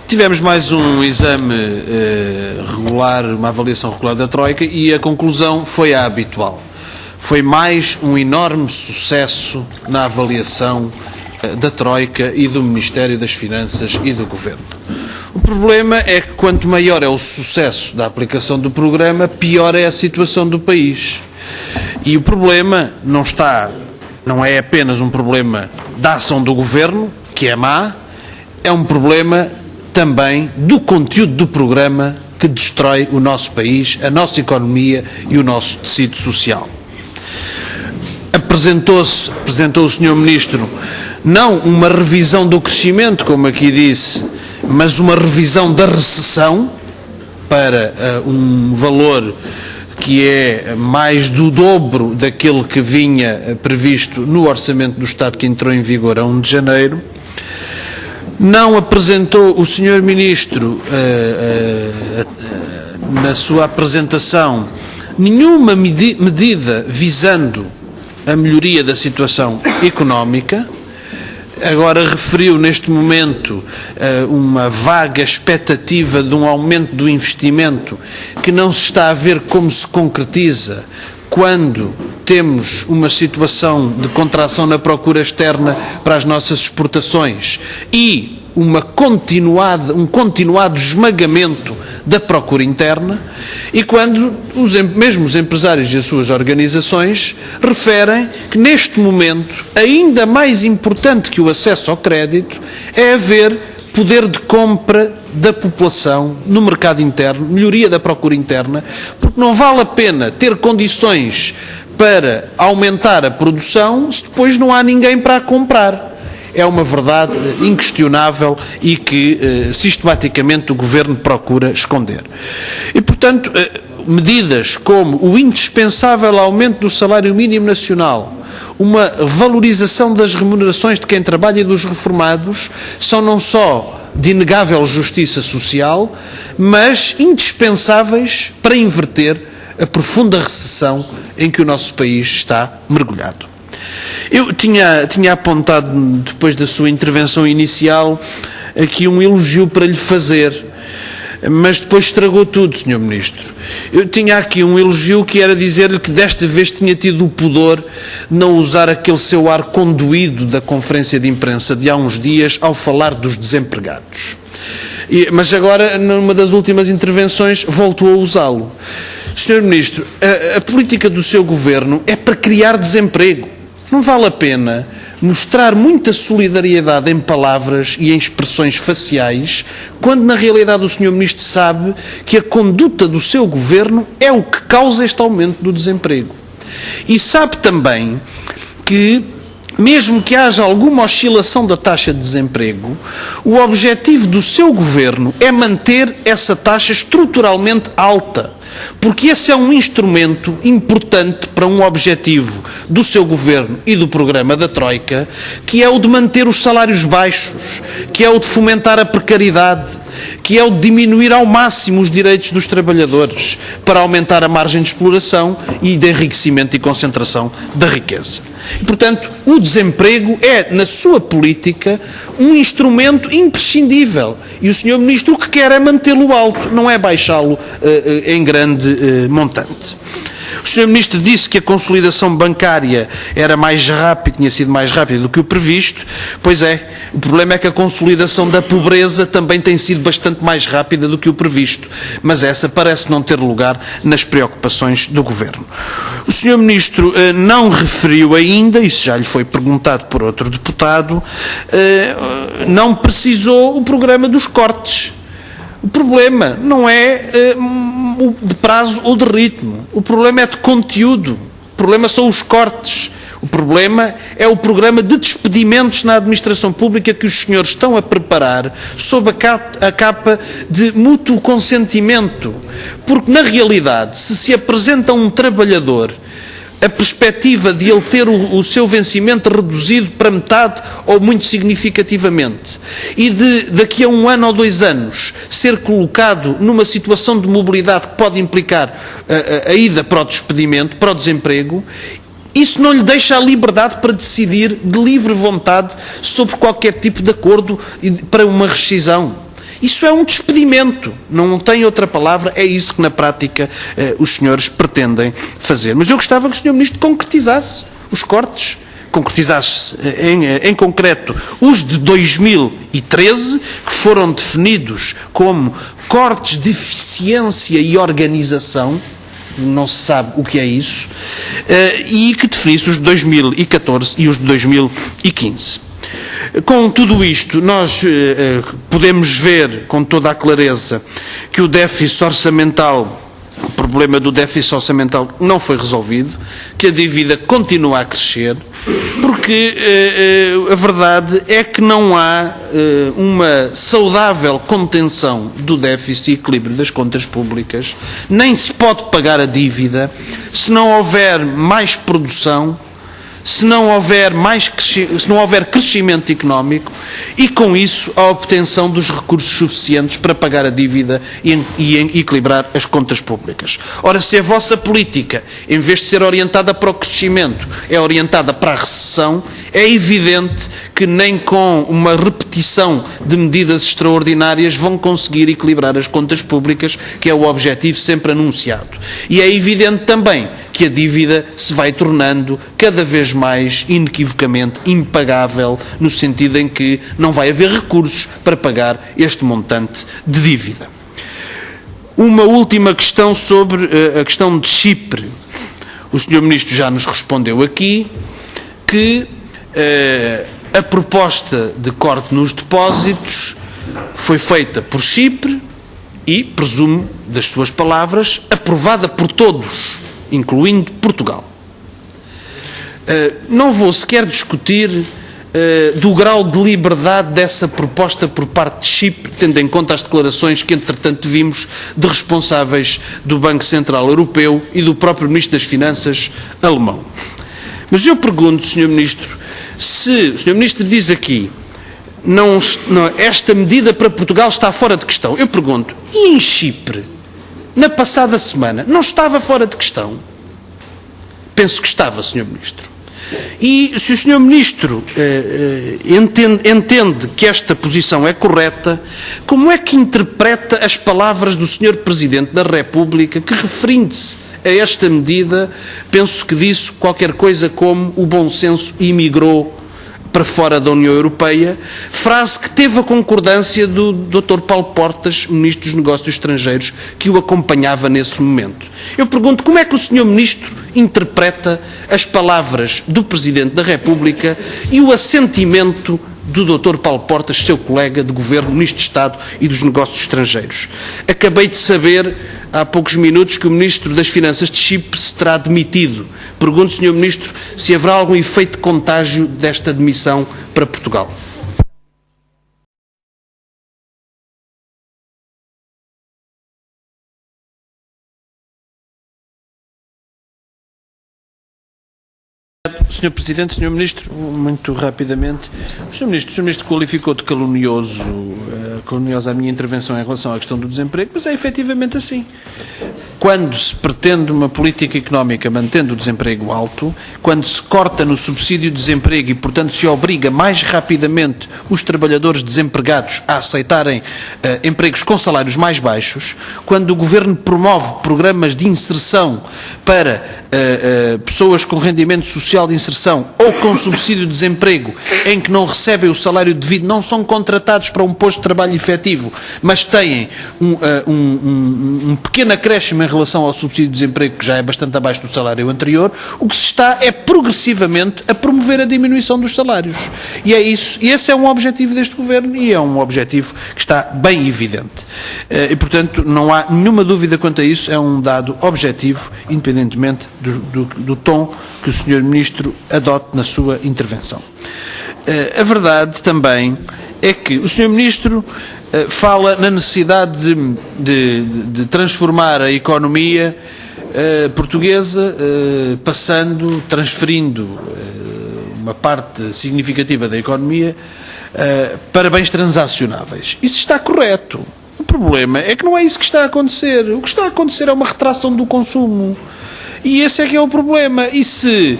Tivemos mais um exame regular, uma avaliação regular da Troika, e a conclusão foi a habitual. Foi mais um enorme sucesso na avaliação da Troika e do Ministério das Finanças e do Governo. O problema é que quanto maior é o sucesso da aplicação do programa, pior é a situação do país. E o problema não é apenas um problema da ação do Governo, que é má, é um problema também do conteúdo do programa, que destrói o nosso país, a nossa economia e o nosso tecido social. Apresentou o Sr. Ministro não uma revisão do crescimento, como aqui disse, mas uma revisão da recessão para um valor que é mais do dobro daquele que vinha previsto no Orçamento do Estado, que entrou em vigor a 1 de janeiro. Não apresentou o Sr. Ministro, na sua apresentação, nenhuma medida visando a melhoria da situação económica. Agora referiu neste momento uma vaga expectativa de um aumento do investimento que não se está a ver como se concretiza quando temos uma situação de contração na procura externa para as nossas exportações e um continuado esmagamento da procura interna, e quando mesmo os empresários e as suas organizações referem que neste momento, ainda mais importante que o acesso ao crédito, é haver poder de compra da população no mercado interno, melhoria da procura interna, porque não vale a pena ter condições para aumentar a produção se depois não há ninguém para a comprar. É uma verdade inquestionável e que sistematicamente o Governo procura esconder. E, portanto, medidas como o indispensável aumento do salário mínimo nacional, uma valorização das remunerações de quem trabalha e dos reformados, são não só de inegável justiça social, mas indispensáveis para inverter a profunda recessão em que o nosso país está mergulhado. Eu tinha apontado, depois da sua intervenção inicial, aqui um elogio para lhe fazer, mas depois estragou tudo, Sr. Ministro. Eu tinha aqui um elogio que era dizer-lhe que desta vez tinha tido o pudor de não usar aquele seu ar conduído da conferência de imprensa de há uns dias ao falar dos desempregados. Mas agora, numa das últimas intervenções, voltou a usá-lo. Sr. Ministro, a política do seu Governo é para criar desemprego. Não vale a pena mostrar muita solidariedade em palavras e em expressões faciais, quando na realidade o Sr. Ministro sabe que a conduta do seu Governo é o que causa este aumento do desemprego. E sabe também que, mesmo que haja alguma oscilação da taxa de desemprego, o objetivo do seu Governo é manter essa taxa estruturalmente alta, porque esse é um instrumento importante para um objetivo do seu Governo e do programa da Troika, que é o de manter os salários baixos, que é o de fomentar a precariedade, que é o de diminuir ao máximo os direitos dos trabalhadores, para aumentar a margem de exploração e de enriquecimento e concentração da riqueza. E, portanto, o desemprego é, na sua política, um instrumento imprescindível. E o Sr. Ministro o que quer é mantê-lo alto, não é baixá-lo em grande montante. O Sr. Ministro disse que a consolidação bancária era mais rápida, tinha sido mais rápida do que o previsto. Pois é, o problema é que a consolidação da pobreza também tem sido bastante mais rápida do que o previsto, mas essa parece não ter lugar nas preocupações do Governo. O Sr. Ministro não referiu ainda, isso já lhe foi perguntado por outro deputado, não precisou o programa dos cortes. O problema não é de prazo ou de ritmo. O problema é de conteúdo. O problema são os cortes. O problema é o programa de despedimentos na administração pública que os senhores estão a preparar sob a capa de mútuo consentimento. Porque, na realidade, se apresenta um trabalhador a perspectiva de ele ter o seu vencimento reduzido para metade ou muito significativamente e de daqui a 1 ano ou 2 anos ser colocado numa situação de mobilidade que pode implicar a ida para o despedimento, para o desemprego, Isso não lhe deixa a liberdade para decidir de livre vontade sobre qualquer tipo de acordo para uma rescisão. Isso é um despedimento, não tem outra palavra, é isso que na prática os senhores pretendem fazer. Mas eu gostava que o Sr. Ministro concretizasse os cortes, concretizasse em concreto os de 2013, que foram definidos como cortes de eficiência e organização, não se sabe o que é isso, e que definisse os de 2014 e os de 2015. Com tudo isto, nós podemos ver com toda a clareza que o déficit orçamental, o problema do déficit orçamental não foi resolvido, que a dívida continua a crescer, porque a verdade é que não há uma saudável contenção do déficit e equilíbrio das contas públicas, nem se pode pagar a dívida se não houver mais produção, se não houver crescimento económico e, com isso, a obtenção dos recursos suficientes para pagar a dívida e equilibrar as contas públicas. Ora, se a vossa política, em vez de ser orientada para o crescimento, é orientada para a recessão, é evidente que nem com uma repetição de medidas extraordinárias vão conseguir equilibrar as contas públicas, que é o objetivo sempre anunciado. E é evidente também que a dívida se vai tornando cada vez mais inequivocamente impagável, no sentido em que não vai haver recursos para pagar este montante de dívida. Uma última questão sobre a questão de Chipre. O Sr. Ministro já nos respondeu aqui que a proposta de corte nos depósitos foi feita por Chipre e, presumo, das suas palavras, aprovada por todos, incluindo Portugal. Não vou sequer discutir do grau de liberdade dessa proposta por parte de Chipre, tendo em conta as declarações que, entretanto, vimos de responsáveis do Banco Central Europeu e do próprio Ministro das Finanças alemão. Mas eu pergunto, Sr. Ministro, se o Sr. Ministro diz aqui esta medida para Portugal está fora de questão, eu pergunto, e em Chipre? Na passada semana, não estava fora de questão? Penso que estava, Sr. Ministro. E se o Sr. Ministro entende que esta posição é correta, como é que interpreta as palavras do Sr. Presidente da República, que, referindo-se a esta medida, penso que disse qualquer coisa como o bom senso imigrou para fora da União Europeia, frase que teve a concordância do Dr. Paulo Portas, Ministro dos Negócios Estrangeiros, que o acompanhava nesse momento. Eu pergunto, como é que o Sr. Ministro interpreta as palavras do Presidente da República e o assentimento do Dr. Paulo Portas, seu colega de Governo, Ministro de Estado e dos Negócios Estrangeiros? Acabei de saber, há poucos minutos, que o Ministro das Finanças de Chipre se terá demitido. Pergunto, Sr. Ministro, se haverá algum efeito de contágio desta demissão para Portugal. Sr. Presidente, Sr. Ministro, muito rapidamente, o Sr. Ministro qualificou de caluniosa a minha intervenção em relação à questão do desemprego, mas é efetivamente assim. Quando se pretende uma política económica mantendo o desemprego alto, quando se corta no subsídio de desemprego e, portanto, se obriga mais rapidamente os trabalhadores desempregados a aceitarem empregos com salários mais baixos, quando o Governo promove programas de inserção para pessoas com rendimento social de inserção ou com subsídio de desemprego em que não recebem o salário devido, não são contratados para um posto de trabalho efetivo, mas têm um pequeno acréscimo em relação ao subsídio de desemprego, que já é bastante abaixo do salário anterior, o que se está é progressivamente a promover a diminuição dos salários. E é isso, e esse é um objetivo deste Governo e é um objetivo que está bem evidente. E, portanto, não há nenhuma dúvida quanto a isso, é um dado objetivo, independentemente do tom que o Sr. Ministro adote na sua intervenção. A verdade também é que o Sr. Ministro fala na necessidade de transformar a economia portuguesa, transferindo uma parte significativa da economia para bens transacionáveis. Isso está correto. O problema é que não é isso que está a acontecer. O que está a acontecer é uma retração do consumo. E esse é que é o problema. E se,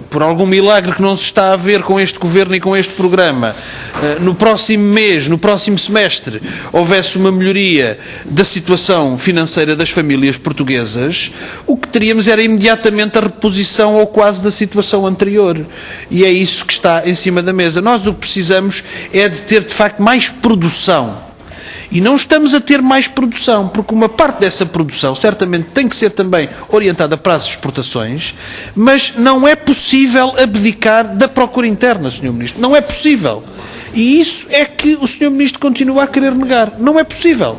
por algum milagre que não se está a ver com este governo e com este programa, no próximo mês, no próximo semestre, houvesse uma melhoria da situação financeira das famílias portuguesas, o que teríamos era imediatamente a reposição ou quase da situação anterior. E é isso que está em cima da mesa. Nós o que precisamos é de ter, de facto, mais produção. E não estamos a ter mais produção, porque uma parte dessa produção certamente tem que ser também orientada para as exportações, mas não é possível abdicar da procura interna, Sr. Ministro. Não é possível. E isso é que o Sr. Ministro continua a querer negar. Não é possível.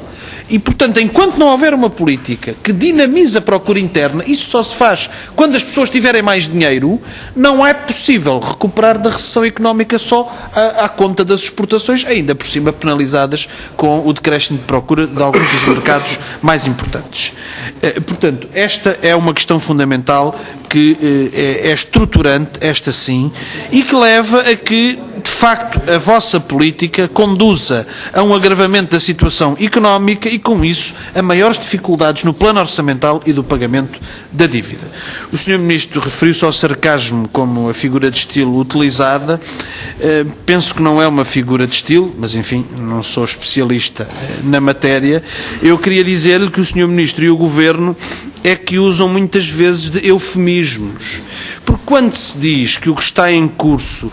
E, portanto, enquanto não houver uma política que dinamize a procura interna, isso só se faz quando as pessoas tiverem mais dinheiro, não é possível recuperar da recessão económica só à conta das exportações, ainda por cima penalizadas com o decréscimo de procura de alguns dos mercados mais importantes. Portanto, esta é uma questão fundamental que é estruturante, esta sim, e que leva a que, de facto, a vossa política conduza a um agravamento da situação económica e, com isso, a maiores dificuldades no plano orçamental e do pagamento da dívida. O Sr. Ministro referiu-se ao sarcasmo como a figura de estilo utilizada. Penso que não é uma figura de estilo, mas, enfim, não sou especialista na matéria. Eu queria dizer-lhe que o Sr. Ministro e o Governo é que usam muitas vezes de eufemismos. Porque quando se diz que o que está em curso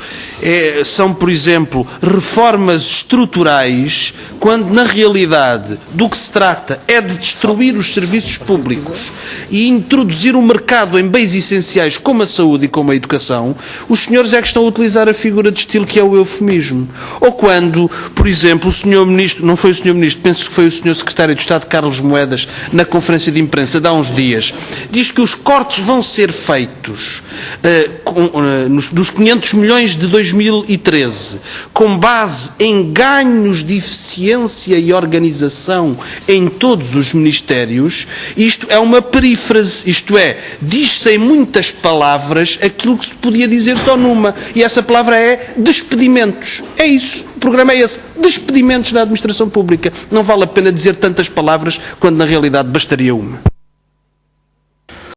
são, por exemplo, reformas estruturais, quando na realidade do que se trata é de destruir os serviços públicos e introduzir o mercado em bens essenciais como a saúde e como a educação, os senhores é que estão a utilizar a figura de estilo que é o eufemismo. Ou quando, por exemplo, o Sr. Ministro, não foi o Sr. Ministro, penso que foi o Sr. Secretário de Estado Carlos Moedas, na conferência de imprensa de há uns dias, diz que os cortes vão ser feitos dos 500 milhões de 2013, com base em ganhos de eficiência e organização em todos os ministérios. Isto é uma perífrase, isto é, diz-se em muitas palavras aquilo que se podia dizer só numa, e essa palavra é despedimentos. É isso, o programa é esse, despedimentos na administração pública. Não vale a pena dizer tantas palavras quando na realidade bastaria uma.